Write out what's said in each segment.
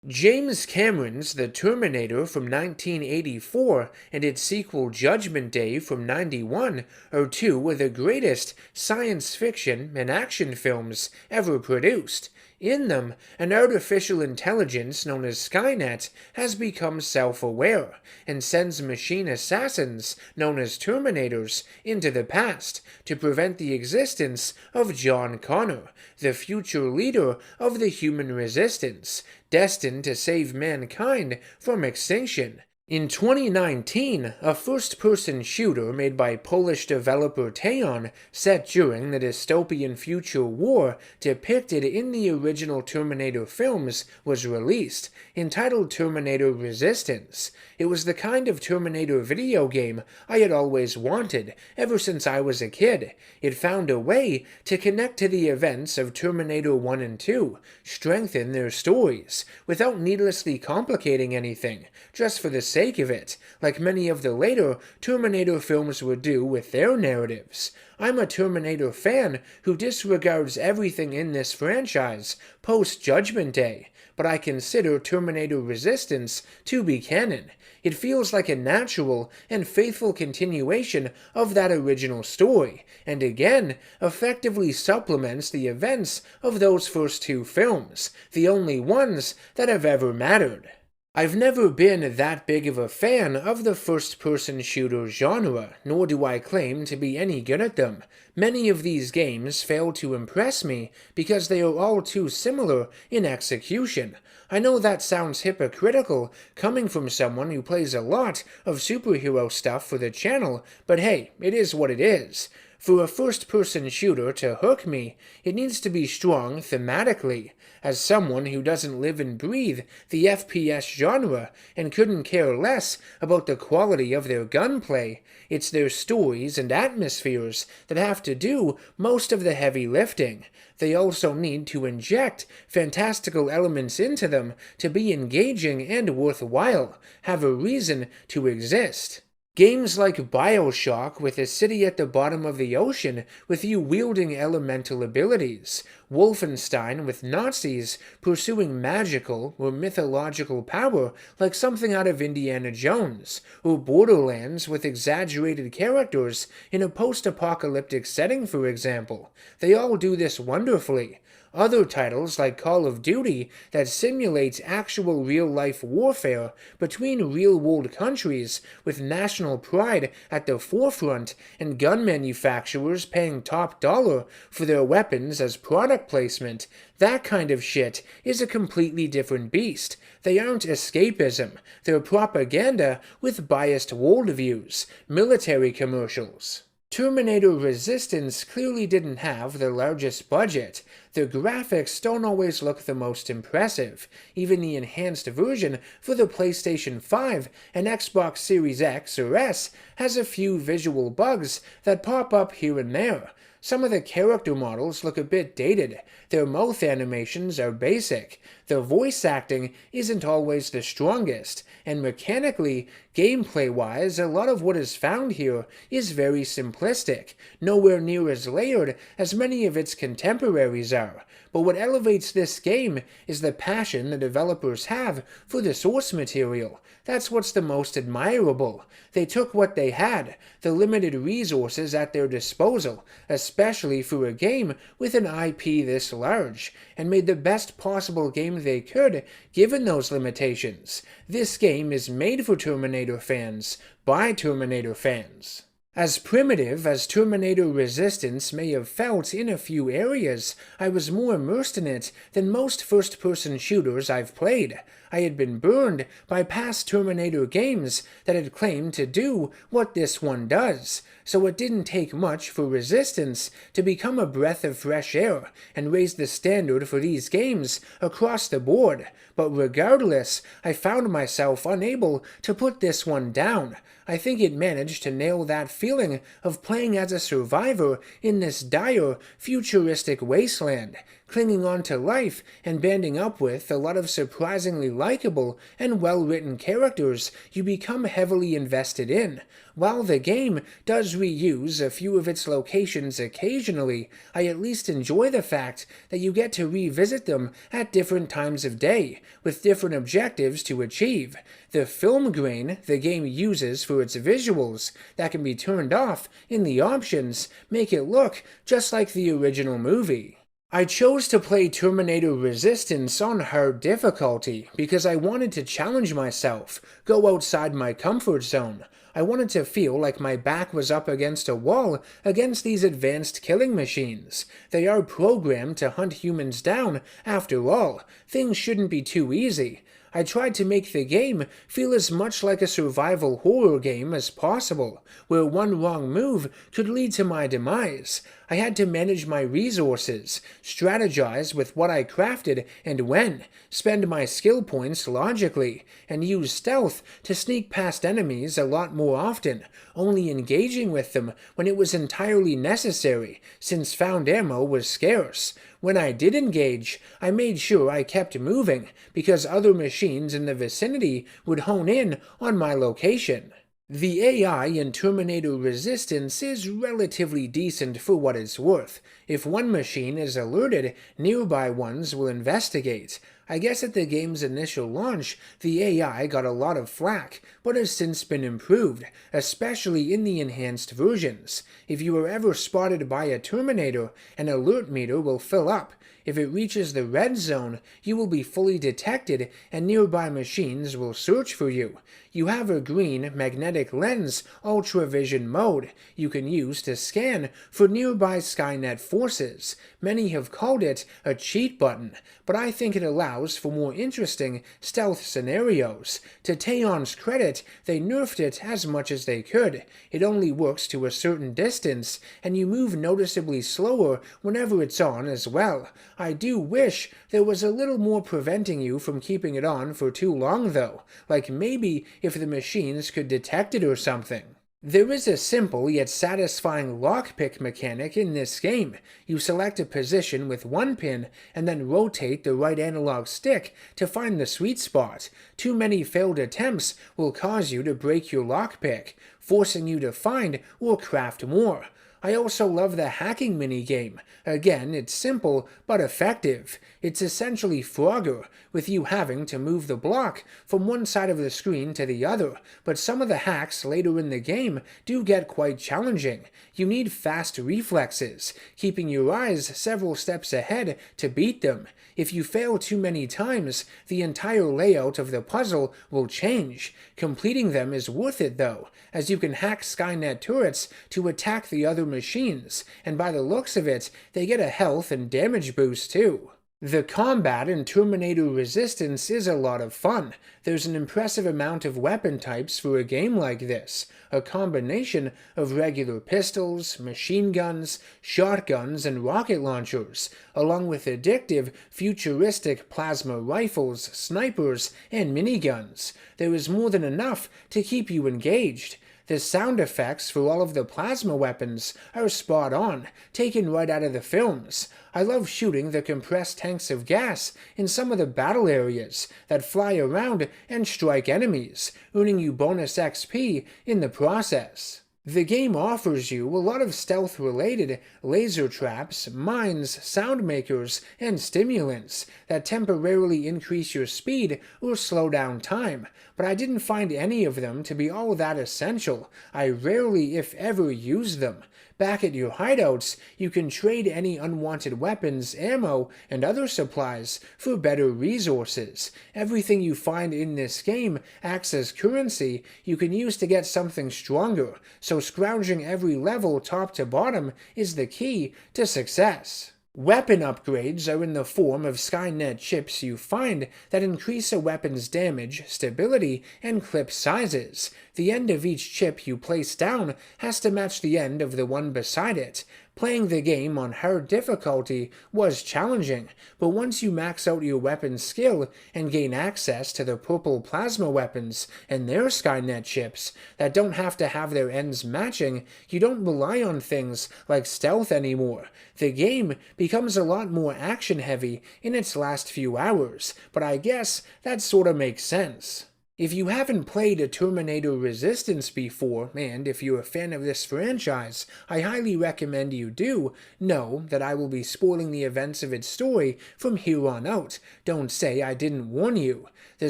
James Cameron's The Terminator from 1984 and its sequel Judgment Day from '91 are two of the greatest science fiction and action films ever produced. In them, an artificial intelligence known as Skynet has become self-aware and sends machine assassins known as Terminators into the past to prevent the existence of John Connor, the future leader of the human resistance, destined to save mankind from extinction. In 2019, a first-person shooter made by Polish developer Teon, set during the dystopian future war depicted in the original Terminator films, was released, entitled Terminator Resistance. It was the kind of Terminator video game I had always wanted, ever since I was a kid. It found a way to connect to the events of Terminator 1 and 2, strengthen their stories, without needlessly complicating anything, just for the sake of it, like many of the later Terminator films would do with their narratives. I'm a Terminator fan who disregards everything in this franchise post-Judgment Day, but I consider Terminator Resistance to be canon. It feels like a natural and faithful continuation of that original story, and again, effectively supplements the events of those first two films, the only ones that have ever mattered. I've never been that big of a fan of the first-person shooter genre, nor do I claim to be any good at them. Many of these games fail to impress me because they are all too similar in execution. I know that sounds hypocritical, coming from someone who plays a lot of superhero stuff for the channel, but hey, it is what it is. For a first-person shooter to hook me, it needs to be strong thematically. As someone who doesn't live and breathe the FPS genre and couldn't care less about the quality of their gunplay, it's their stories and atmospheres that have to do most of the heavy lifting. They also need to inject fantastical elements into them to be engaging and worthwhile, have a reason to exist. Games like BioShock with a city at the bottom of the ocean with you wielding elemental abilities, Wolfenstein with Nazis pursuing magical or mythological power like something out of Indiana Jones, or Borderlands with exaggerated characters in a post-apocalyptic setting, for example. They all do this wonderfully. Other titles like Call of Duty that simulates actual real-life warfare between real-world countries with national pride at the forefront and gun manufacturers paying top dollar for their weapons as product placement, that kind of shit is a completely different beast. They aren't escapism, they're propaganda with biased worldviews, military commercials. Terminator Resistance clearly didn't have the largest budget. The graphics don't always look the most impressive. Even the enhanced version for the PlayStation 5 and Xbox Series X or S has a few visual bugs that pop up here and there. Some of the character models look a bit dated, their mouth animations are basic, the voice acting isn't always the strongest, and mechanically, gameplay-wise, a lot of what is found here is very simplistic, nowhere near as layered as many of its contemporaries are. But what elevates this game is the passion the developers have for the source material. That's what's the most admirable. They took what they had, the limited resources at their disposal, especially for a game with an IP this large, and made the best possible game they could given those limitations. This game is made for Terminator fans, by Terminator fans. As primitive as Terminator Resistance may have felt in a few areas, I was more immersed in it than most first-person shooters I've played. I had been burned by past Terminator games that had claimed to do what this one does, so it didn't take much for Resistance to become a breath of fresh air and raise the standard for these games across the board. But regardless, I found myself unable to put this one down. I think it managed to nail that feeling of playing as a survivor in this dire, futuristic wasteland. clinging on to life and banding up with a lot of surprisingly likable and well-written characters you become heavily invested in. While the game does reuse a few of its locations occasionally, I at least enjoy the fact that you get to revisit them at different times of day, with different objectives to achieve. The film grain the game uses for its visuals that can be turned off in the options make it look just like the original movie. I chose to play Terminator Resistance on hard difficulty because I wanted to challenge myself, go outside my comfort zone. I wanted to feel like my back was up against a wall against these advanced killing machines. They are programmed to hunt humans down, after all. Things shouldn't be too easy. I tried to make the game feel as much like a survival horror game as possible, where one wrong move could lead to my demise. I had to manage my resources, strategize with what I crafted and when, spend my skill points logically, and use stealth to sneak past enemies a lot more often, only engaging with them when it was entirely necessary, since found ammo was scarce. When I did engage, I made sure I kept moving, because other machines in the vicinity would hone in on my location. The AI in Terminator Resistance is relatively decent for what it's worth. If one machine is alerted, nearby ones will investigate. I guess at the game's initial launch, the AI got a lot of flack, but has since been improved, especially in the enhanced versions. If you are ever spotted by a Terminator, an alert meter will fill up. If it reaches the red zone, you will be fully detected and nearby machines will search for you. You have a green magnetic lens ultravision mode you can use to scan for nearby Skynet forces. Many have called it a cheat button, but I think it allows for more interesting stealth scenarios. To Taeon's credit, they nerfed it as much as they could. It only works to a certain distance, and you move noticeably slower whenever it's on as well. I do wish there was a little more preventing you from keeping it on for too long though, like maybe if the machines could detect it or something. There is a simple yet satisfying lockpick mechanic in this game. You select a position with one pin and then rotate the right analog stick to find the sweet spot. Too many failed attempts will cause you to break your lockpick, forcing you to find or craft more. I also love the hacking minigame. Again, it's simple but effective. It's essentially Frogger, with you having to move the block from one side of the screen to the other, but some of the hacks later in the game do get quite challenging. You need fast reflexes, keeping your eyes several steps ahead to beat them. If you fail too many times, the entire layout of the puzzle will change. Completing them is worth it though, as you can hack Skynet turrets to attack the other machines, and by the looks of it, they get a health and damage boost too. The combat in Terminator Resistance is a lot of fun. There's an impressive amount of weapon types for a game like this, a combination of regular pistols, machine guns, shotguns, and rocket launchers, along with addictive, futuristic plasma rifles, snipers, and miniguns. There is more than enough to keep you engaged. The sound effects for all of the plasma weapons are spot on, taken right out of the films. I love shooting the compressed tanks of gas in some of the battle areas that fly around and strike enemies, earning you bonus XP in the process. The game offers you a lot of stealth-related laser traps, mines, sound makers, and stimulants that temporarily increase your speed or slow down time, but I didn't find any of them to be all that essential. I rarely, if ever, use them. Back at your hideouts, you can trade any unwanted weapons, ammo, and other supplies for better resources. Everything you find in this game acts as currency you can use to get something stronger, so scrounging every level top to bottom is the key to success. Weapon upgrades are in the form of Skynet chips you find that increase a weapon's damage, stability, and clip sizes. The end of each chip you place down has to match the end of the one beside it. Playing the game on hard difficulty was challenging, but once you max out your weapon skill and gain access to the purple plasma weapons and their Skynet chips that don't have to have their ends matching, you don't rely on things like stealth anymore. The game becomes a lot more action-heavy in its last few hours, but I guess that sorta makes sense. If you haven't played a Terminator Resistance before, and if you're a fan of this franchise, I highly recommend you do. Know that I will be spoiling the events of its story from here on out. Don't say I didn't warn you. The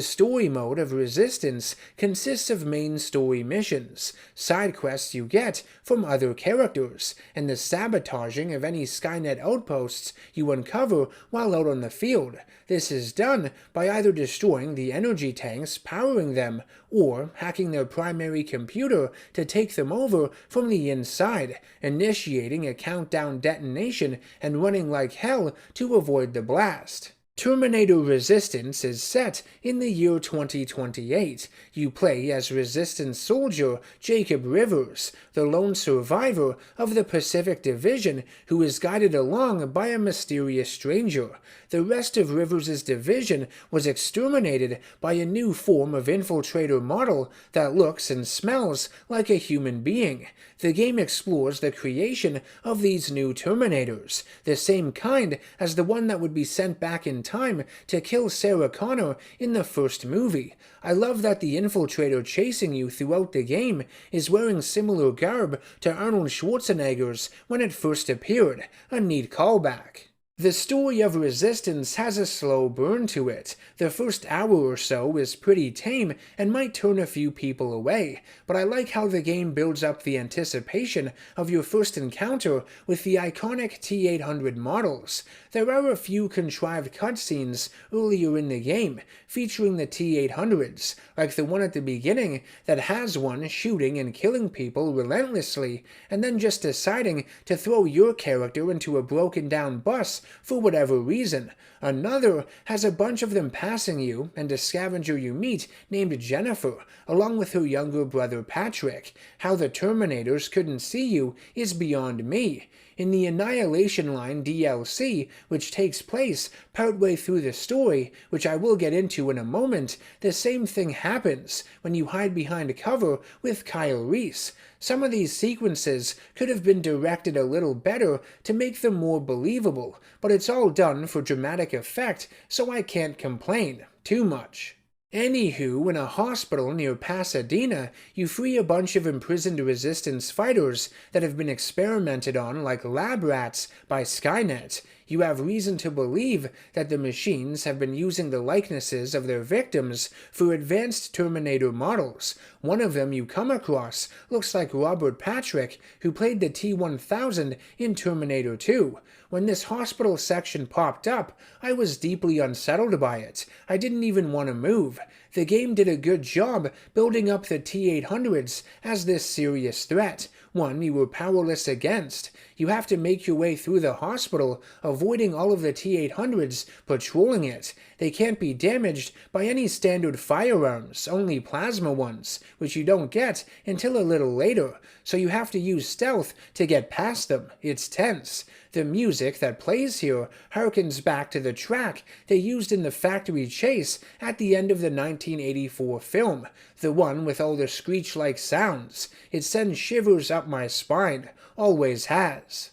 story mode of Resistance consists of main story missions, side quests you get from other characters, and the sabotaging of any Skynet outposts you uncover while out on the field. This is done by either destroying the energy tanks powering them, or hacking their primary computer to take them over from the inside, initiating a countdown detonation and running like hell to avoid the blast. Terminator Resistance is set in the year 2028. You play as Resistance soldier Jacob Rivers, the lone survivor of the Pacific Division who is guided along by a mysterious stranger. The rest of Rivers' division was exterminated by a new form of infiltrator model that looks and smells like a human being. The game explores the creation of these new Terminators, the same kind as the one that would be sent back in time to kill Sarah Connor in the first movie. I love that the infiltrator chasing you throughout the game is wearing similar garb to Arnold Schwarzenegger's when it first appeared, a neat callback. The story of Resistance has a slow burn to it. The first hour or so is pretty tame and might turn a few people away, but I like how the game builds up the anticipation of your first encounter with the iconic T-800 models. There are a few contrived cutscenes earlier in the game featuring the T-800s, like the one at the beginning that has one shooting and killing people relentlessly, and then just deciding to throw your character into a broken down bus for whatever reason. Another has a bunch of them passing you and a scavenger you meet named Jennifer, along with her younger brother Patrick. How the Terminators couldn't see you is beyond me. In the Annihilation Line DLC, which takes place partway through the story, which I will get into in a moment, the same thing happens when you hide behind cover with Kyle Reese. Some of these sequences could have been directed a little better to make them more believable, but it's all done for dramatic effect, so I can't complain too much. Anywho, in a hospital near Pasadena, you free a bunch of imprisoned Resistance fighters that have been experimented on like lab rats by Skynet. You have reason to believe that the machines have been using the likenesses of their victims for advanced Terminator models. One of them you come across looks like Robert Patrick, who played the T-1000 in Terminator 2. When this hospital section popped up, I was deeply unsettled by it. I didn't even want to move. The game did a good job building up the T-800s as this serious threat, one you were powerless against. You have to make your way through the hospital, avoiding all of the T-800s patrolling it. They can't be damaged by any standard firearms, only plasma ones, which you don't get until a little later, so you have to use stealth to get past them. It's tense. The music that plays here harkens back to the track they used in the factory chase at the end of the 1984 film, the one with all the screech-like sounds. It sends shivers up my spine, always has.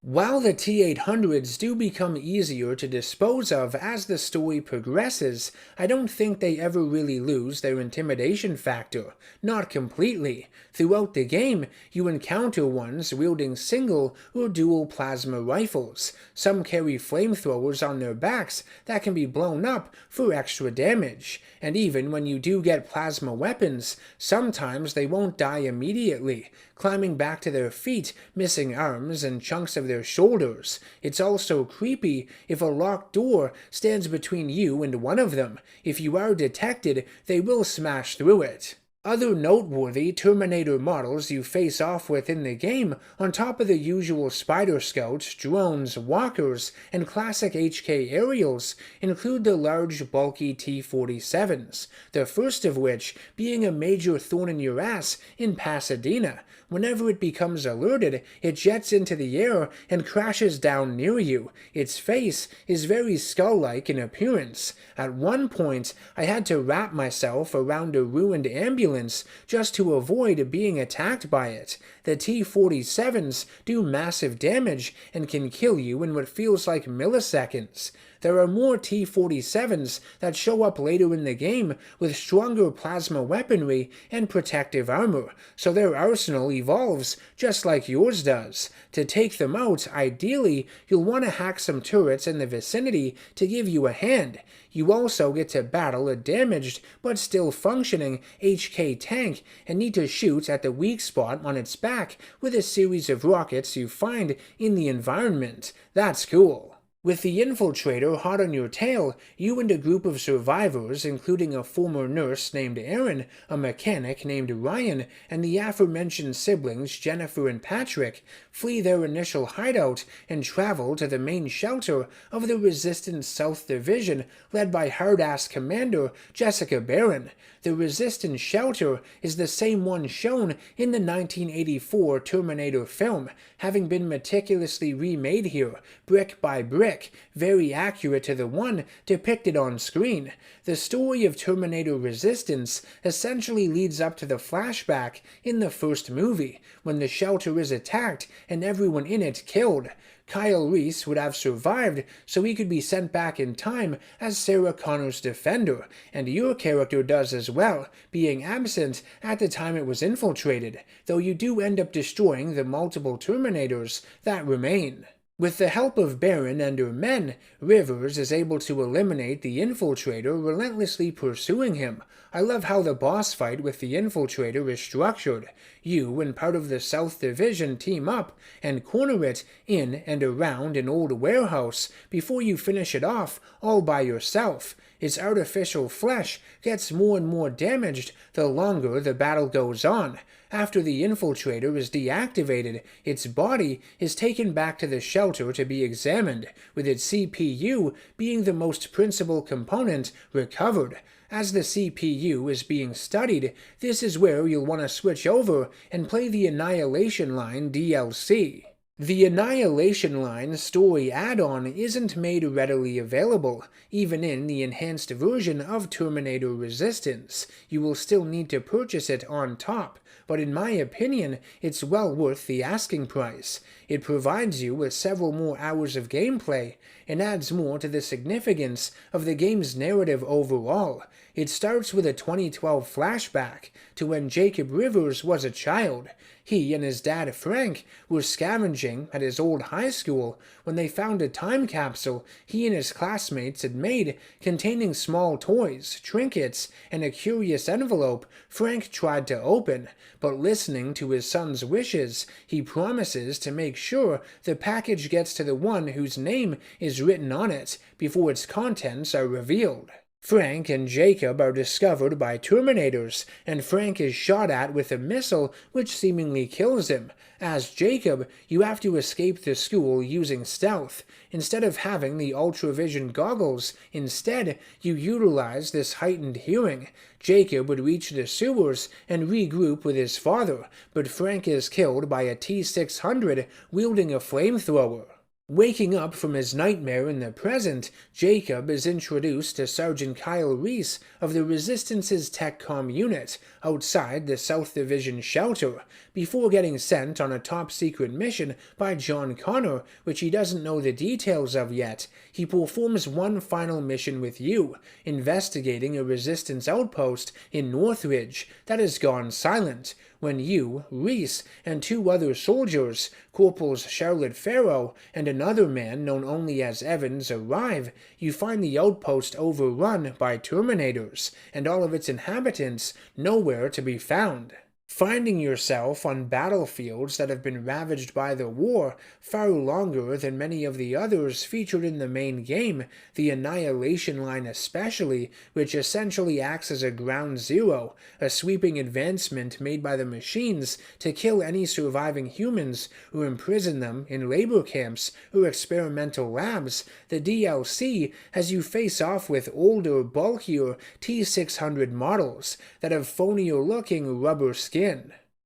While the T-800s do become easier to dispose of as the story progresses, I don't think they ever really lose their intimidation factor. Not completely. Throughout the game, you encounter ones wielding single or dual plasma rifles. Some carry flamethrowers on their backs that can be blown up for extra damage. And even when you do get plasma weapons, sometimes they won't die immediately, climbing back to their feet, missing arms and chunks of their shoulders. It's also creepy if a locked door stands between you and one of them. If you are detected, they will smash through it. Other noteworthy Terminator models you face off with in the game, on top of the usual Spider Scouts, drones, walkers, and classic HK aerials, include the large, bulky T-47s, the first of which being a major thorn in your ass in Pasadena. Whenever it becomes alerted, it jets into the air and crashes down near you. Its face is very skull-like in appearance. At one point, I had to wrap myself around a ruined ambulance just to avoid being attacked by it. The T-47s do massive damage and can kill you in what feels like milliseconds. There are more T-47s that show up later in the game with stronger plasma weaponry and protective armor, so their arsenal evolves just like yours does. To take them out, ideally, you'll want to hack some turrets in the vicinity to give you a hand. You also get to battle a damaged but still functioning HK tank and need to shoot at the weak spot on its back with a series of rockets you find in the environment. That's cool. With the Infiltrator hot on your tail, you and a group of survivors, including a former nurse named Aaron, a mechanic named Ryan, and the aforementioned siblings Jennifer and Patrick, flee their initial hideout and travel to the main shelter of the Resistance South Division led by hard-ass Commander Jessica Barron. The Resistance shelter is the same one shown in the 1984 Terminator film, having been meticulously remade here, brick by brick, very accurate to the one depicted on screen. The story of Terminator Resistance essentially leads up to the flashback in the first movie, when the shelter is attacked and everyone in it killed. Kyle Reese would have survived so he could be sent back in time as Sarah Connor's defender, and your character does as well, being absent at the time it was infiltrated, though you do end up destroying the multiple Terminators that remain. With the help of Barron and her men, Rivers is able to eliminate the Infiltrator relentlessly pursuing him. I love how the boss fight with the Infiltrator is structured. You and part of the South Division team up and corner it in and around an old warehouse before you finish it off all by yourself. Its artificial flesh gets more and more damaged the longer the battle goes on. After the Infiltrator is deactivated, its body is taken back to the shelter to be examined, with its CPU being the most principal component recovered. As the CPU is being studied, this is where you'll want to switch over and play the Annihilation Line DLC. The Annihilation Line story add-on isn't made readily available, even in the enhanced version of Terminator Resistance. You will still need to purchase it on top, but in my opinion, it's well worth the asking price. It provides you with several more hours of gameplay, and adds more to the significance of the game's narrative overall. It starts with a 2012 flashback to when Jacob Rivers was a child. He and his dad Frank were scavenging at his old high school when they found a time capsule he and his classmates had made containing small toys, trinkets, and a curious envelope Frank tried to open, but listening to his son's wishes, he promises to make sure the package gets to the one whose name is written on it before its contents are revealed. Frank and Jacob are discovered by Terminators, and Frank is shot at with a missile which seemingly kills him. As Jacob, you have to escape the school using stealth. Instead of having the ultravision goggles, instead, you utilize this heightened hearing. Jacob would reach the sewers and regroup with his father, but Frank is killed by a T-600 wielding a flamethrower. Waking up from his nightmare in the present, Jacob is introduced to Sergeant Kyle Reese of the Resistance's TechCom unit outside the South Division shelter, before getting sent on a top-secret mission by John Connor, which he doesn't know the details of yet. He performs one final mission with you, investigating a Resistance outpost in Northridge that has gone silent, when you, Reese, and two other soldiers, Corporals Charlotte Farrow and another man known only as Evans, arrive. You find the outpost overrun by Terminators, and all of its inhabitants nowhere to be found. Finding yourself on battlefields that have been ravaged by the war far longer than many of the others featured in the main game, the Annihilation Line especially, which essentially acts as a ground zero, a sweeping advancement made by the machines to kill any surviving humans or imprison them in labor camps or experimental labs. The DLC has you face off with older, bulkier T-600 models that have phonier-looking rubber skin.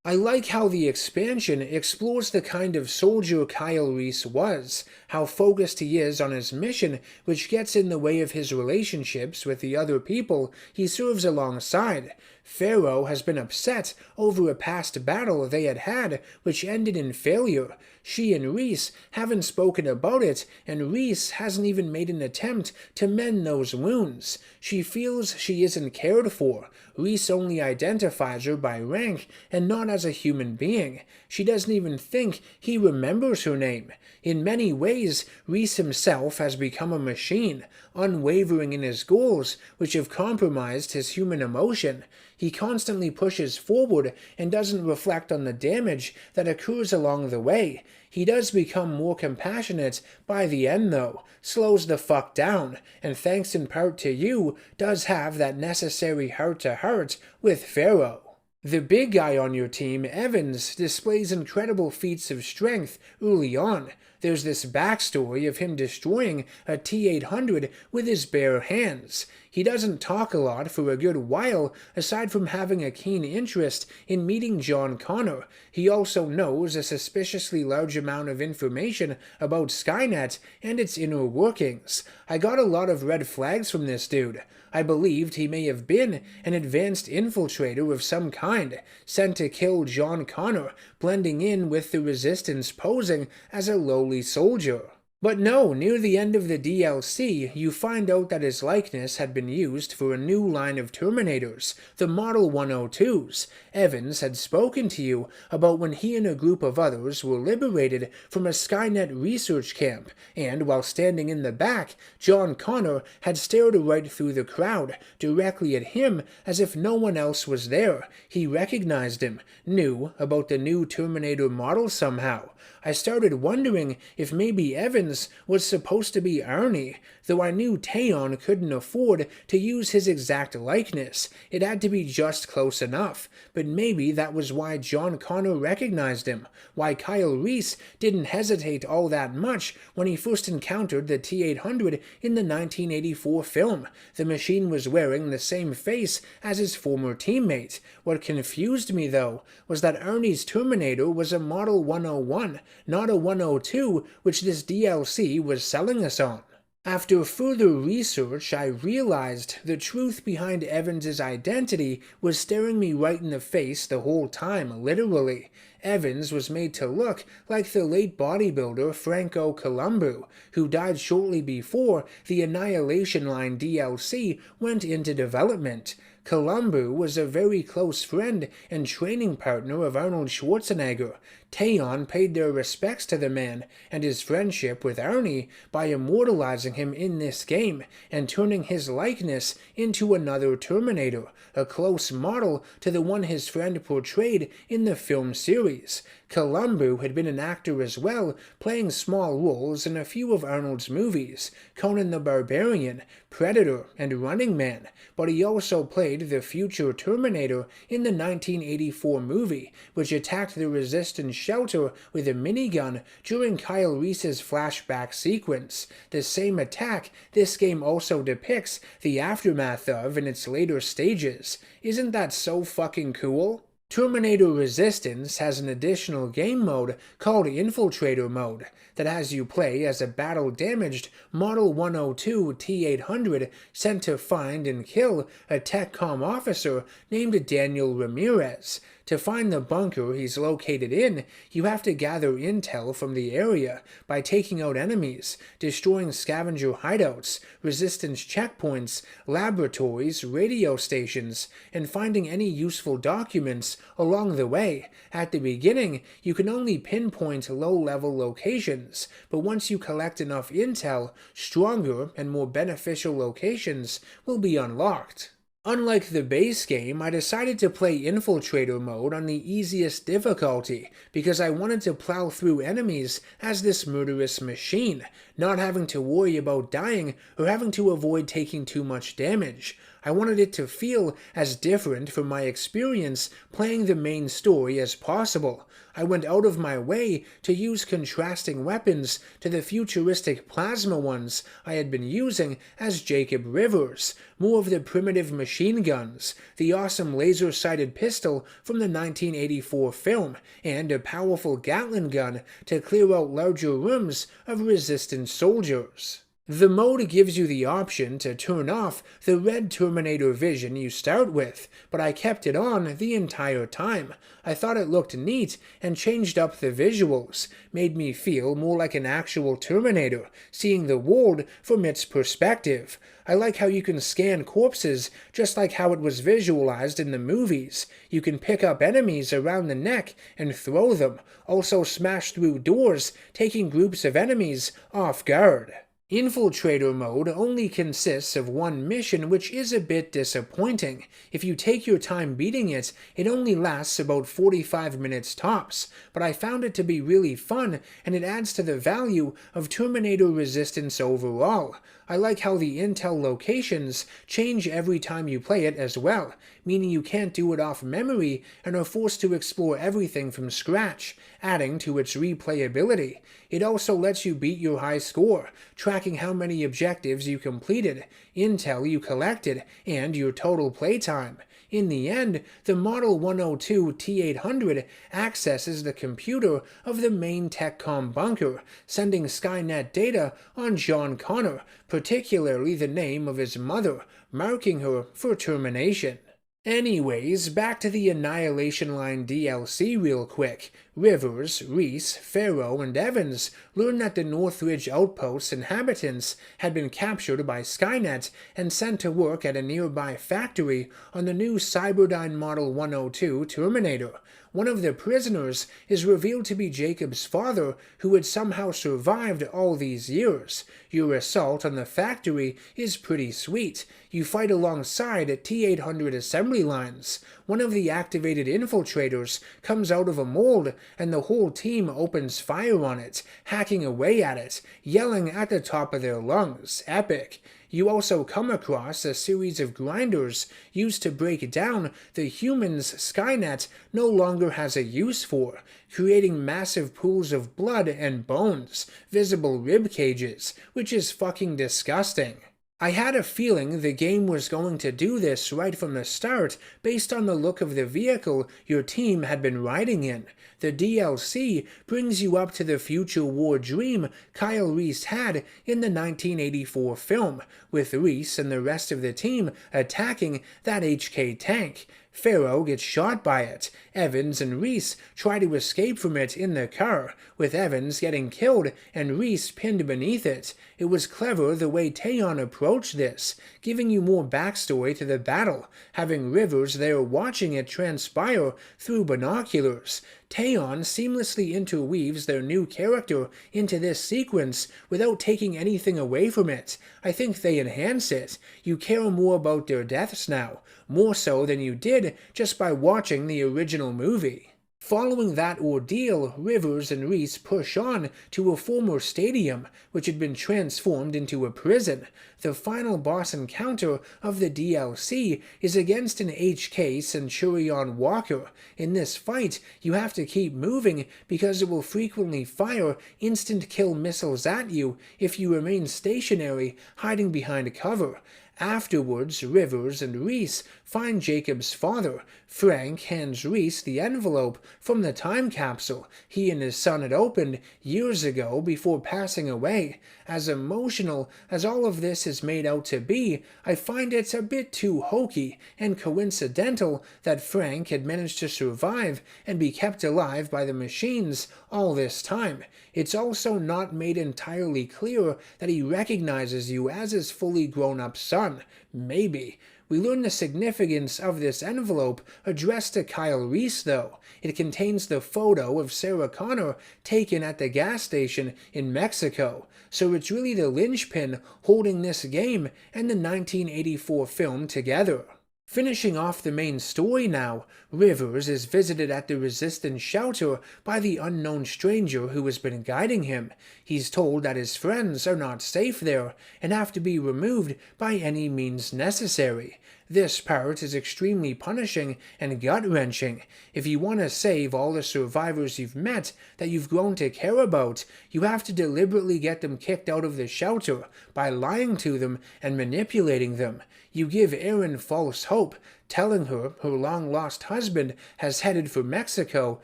I like how the expansion explores the kind of soldier Kyle Reese was, how focused he is on his mission, which gets in the way of his relationships with the other people he serves alongside. Pharaoh has been upset over a past battle they had which ended in failure. She and Reese haven't spoken about it, and Reese hasn't even made an attempt to mend those wounds. She feels she isn't cared for. Reese only identifies her by rank and not as a human being. She doesn't even think he remembers her name. In many ways, Reese himself has become a machine, unwavering in his goals, which have compromised his human emotion. He constantly pushes forward and doesn't reflect on the damage that occurs along the way. He does become more compassionate by the end though, slows the fuck down, and thanks in part to you, does have that necessary heart-to-heart with Pharaoh. The big guy on your team, Evans, displays incredible feats of strength early on. There's this backstory of him destroying a T-800 with his bare hands. He doesn't talk a lot for a good while, aside from having a keen interest in meeting John Connor. He also knows a suspiciously large amount of information about Skynet and its inner workings. I got a lot of red flags from this dude. I believed he may have been an advanced infiltrator of some kind, sent to kill John Connor, blending in with the Resistance posing as a lowly soldier. But no, near the end of the DLC, you find out that his likeness had been used for a new line of Terminators, the Model 102s. Evans had spoken to you about when he and a group of others were liberated from a Skynet research camp, and while standing in the back, John Connor had stared right through the crowd, directly at him as if no one else was there. He recognized him, knew about the new Terminator model somehow. I started wondering if maybe Evans was supposed to be Arnie, though I knew Taeon couldn't afford to use his exact likeness. It had to be just close enough, but maybe that was why John Connor recognized him, why Kyle Reese didn't hesitate all that much when he first encountered the T-800 in the 1984 film. The machine was wearing the same face as his former teammate. What confused me, though, was that Arnie's Terminator was a Model 101, not a 102, which this DLC was selling us on. After further research, I realized the truth behind Evans' identity was staring me right in the face the whole time, literally. Evans was made to look like the late bodybuilder Franco Columbu, who died shortly before the Annihilation Line DLC went into development. Columbu was a very close friend and training partner of Arnold Schwarzenegger. Taeon paid their respects to the man and his friendship with Arnie by immortalizing him in this game and turning his likeness into another Terminator, a close model to the one his friend portrayed in the film series. Columbu had been an actor as well, playing small roles in a few of Arnold's movies, Conan the Barbarian, Predator, and Running Man, but he also played the future Terminator in the 1984 movie, which attacked the Resistance shelter with a minigun during Kyle Reese's flashback sequence. The same attack this game also depicts the aftermath of in its later stages. Isn't that so fucking cool? Terminator Resistance has an additional game mode called Infiltrator Mode that has you play as a battle-damaged Model 102 T-800 sent to find and kill a TechCom officer named Daniel Ramirez. To find the bunker he's located in, you have to gather intel from the area by taking out enemies, destroying scavenger hideouts, resistance checkpoints, laboratories, radio stations, and finding any useful documents along the way. At the beginning, you can only pinpoint low-level locations, but once you collect enough intel, stronger and more beneficial locations will be unlocked. Unlike the base game, I decided to play Infiltrator mode on the easiest difficulty because I wanted to plow through enemies as this murderous machine, not having to worry about dying or having to avoid taking too much damage. I wanted it to feel as different from my experience playing the main story as possible. I went out of my way to use contrasting weapons to the futuristic plasma ones I had been using as Jacob Rivers, more of the primitive machine guns, the awesome laser-sighted pistol from the 1984 film, and a powerful Gatling gun to clear out larger rooms of resistance soldiers. The mode gives you the option to turn off the red Terminator vision you start with, but I kept it on the entire time. I thought it looked neat and changed up the visuals, made me feel more like an actual Terminator, seeing the world from its perspective. I like how you can scan corpses just like how it was visualized in the movies. You can pick up enemies around the neck and throw them, also smash through doors, taking groups of enemies off guard. Infiltrator mode only consists of one mission, which is a bit disappointing. If you take your time beating it, it only lasts about 45 minutes tops, but I found it to be really fun and it adds to the value of Terminator Resistance overall. I like how the intel locations change every time you play it as well, meaning you can't do it off memory and are forced to explore everything from scratch, adding to its replayability. It also lets you beat your high score, tracking how many objectives you completed, intel you collected, and your total playtime. In the end, the Model 102 T800 accesses the computer of the main TechCom bunker, sending Skynet data on John Connor, particularly the name of his mother, marking her for termination. Anyways, back to the Annihilation Line DLC real quick. Rivers, Reese, Farrow, and Evans learn that the Northridge Outpost's inhabitants had been captured by Skynet and sent to work at a nearby factory on the new Cyberdyne Model 102 Terminator. One of the prisoners is revealed to be Jacob's father, who had somehow survived all these years. Your assault on the factory is pretty sweet. You fight alongside T-800 assembly lines. One of the activated infiltrators comes out of a mold, and the whole team opens fire on it, hacking away at it, yelling at the top of their lungs. Epic. You also come across a series of grinders used to break down the humans Skynet no longer has a use for, creating massive pools of blood and bones, visible rib cages, which is fucking disgusting. I had a feeling the game was going to do this right from the start based on the look of the vehicle your team had been riding in. The DLC brings you up to the future war dream Kyle Reese had in the 1984 film, with Reese and the rest of the team attacking that HK tank. Farrow gets shot by it. Evans and Reese try to escape from it in the car, with Evans getting killed and Reese pinned beneath it. It was clever the way Taeyeon approached this, giving you more backstory to the battle, having Rivers there watching it transpire through binoculars. Taeyeon seamlessly interweaves their new character into this sequence without taking anything away from it. I think they enhance it. You care more about their deaths now, more so than you did just by watching the original movie. Following that ordeal, Rivers and Reese push on to a former stadium, which had been transformed into a prison. The final boss encounter of the DLC is against an HK Centurion Walker. In this fight, you have to keep moving because it will frequently fire instant kill missiles at you if you remain stationary, hiding behind cover. Afterwards, Rivers and Reese find Jacob's father. Frank hands Reese the envelope from the time capsule he and his son had opened years ago before passing away. As emotional as all of this is made out to be, I find it a bit too hokey and coincidental that Frank had managed to survive and be kept alive by the machines all this time. It's also not made entirely clear that he recognizes you as his fully grown-up son. Maybe. We learn the significance of this envelope addressed to Kyle Reese, though. It contains the photo of Sarah Connor taken at the gas station in Mexico, so it's really the linchpin holding this game and the 1984 film together. Finishing off the main story now, Rivers is visited at the Resistance shelter by the unknown stranger who has been guiding him. He's told that his friends are not safe there and have to be removed by any means necessary. This part is extremely punishing and gut-wrenching. If you want to save all the survivors you've met that you've grown to care about, you have to deliberately get them kicked out of the shelter by lying to them and manipulating them. You give Erin false hope, telling her her long-lost husband has headed for Mexico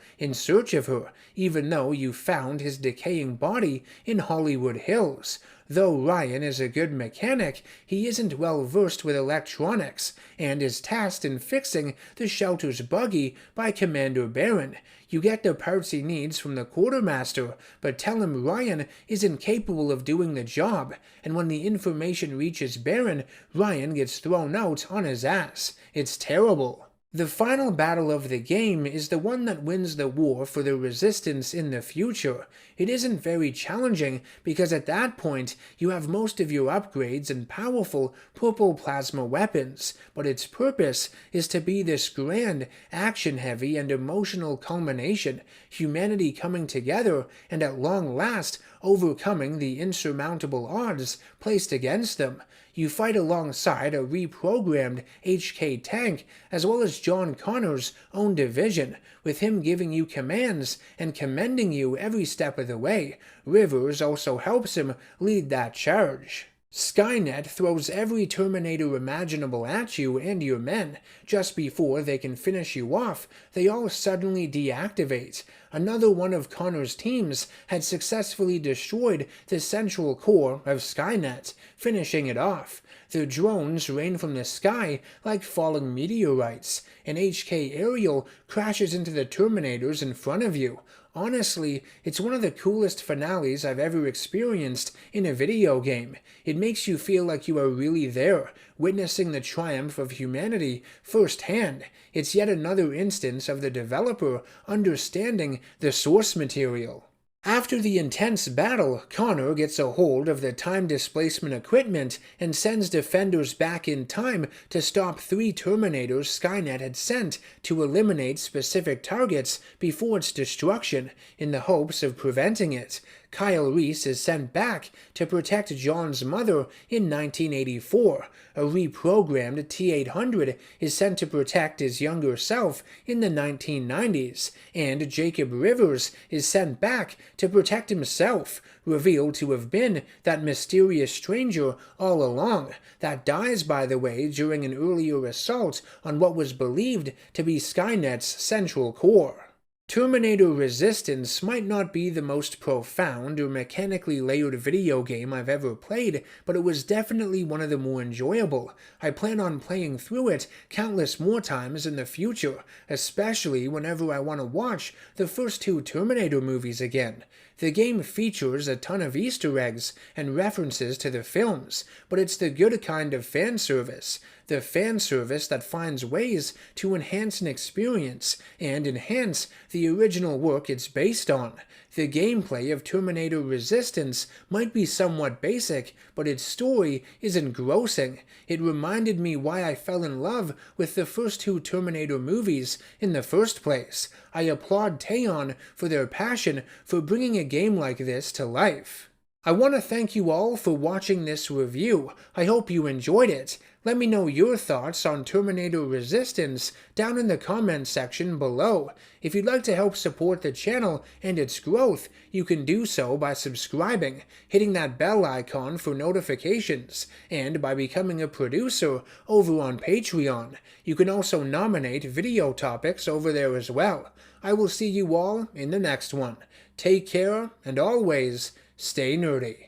in search of her, even though you found his decaying body in Hollywood Hills. Though Ryan is a good mechanic, he isn't well versed with electronics, and is tasked in fixing the shelter's buggy by Commander Barron. You get the parts he needs from the quartermaster, but tell him Ryan is incapable of doing the job, and when the information reaches Barron, Ryan gets thrown out on his ass. It's terrible. The final battle of the game is the one that wins the war for the Resistance in the future. It isn't very challenging because at that point you have most of your upgrades and powerful purple plasma weapons, but its purpose is to be this grand, action-heavy and emotional culmination, humanity coming together and at long last overcoming the insurmountable odds placed against them. You fight alongside a reprogrammed HK tank, as well as John Connor's own division, with him giving you commands and commending you every step of the way. Rivers also helps him lead that charge. Skynet throws every Terminator imaginable at you and your men. Just before they can finish you off, they all suddenly deactivate. Another one of Connor's teams had successfully destroyed the central core of Skynet, finishing it off. The drones rain from the sky like falling meteorites. An HK aerial crashes into the Terminators in front of you. Honestly, it's one of the coolest finales I've ever experienced in a video game. It makes you feel like you are really there, witnessing the triumph of humanity firsthand. It's yet another instance of the developer understanding the source material. After the intense battle, Connor gets a hold of the time displacement equipment and sends defenders back in time to stop 3 Terminators Skynet had sent to eliminate specific targets before its destruction, in the hopes of preventing it. Kyle Reese is sent back to protect John's mother in 1984. A reprogrammed T-800 is sent to protect his younger self in the 1990s, and Jacob Rivers is sent back to protect himself, revealed to have been that mysterious stranger all along, that dies, by the way, during an earlier assault on what was believed to be Skynet's central core. Terminator Resistance might not be the most profound or mechanically layered video game I've ever played, but it was definitely one of the more enjoyable. I plan on playing through it countless more times in the future, especially whenever I want to watch the first 2 Terminator movies again. The game features a ton of Easter eggs and references to the films, but it's the good kind of fan service. The fan service that finds ways to enhance an experience and enhance the original work it's based on. The gameplay of Terminator Resistance might be somewhat basic, but its story is engrossing. It reminded me why I fell in love with the first 2 Terminator movies in the first place. I applaud Teon for their passion for bringing a game like this to life. I want to thank you all for watching this review. I hope you enjoyed it. Let me know your thoughts on Terminator Resistance down in the comments section below. If you'd like to help support the channel and its growth, you can do so by subscribing, hitting that bell icon for notifications, and by becoming a producer over on Patreon. You can also nominate video topics over there as well. I will see you all in the next one. Take care, and always stay nerdy.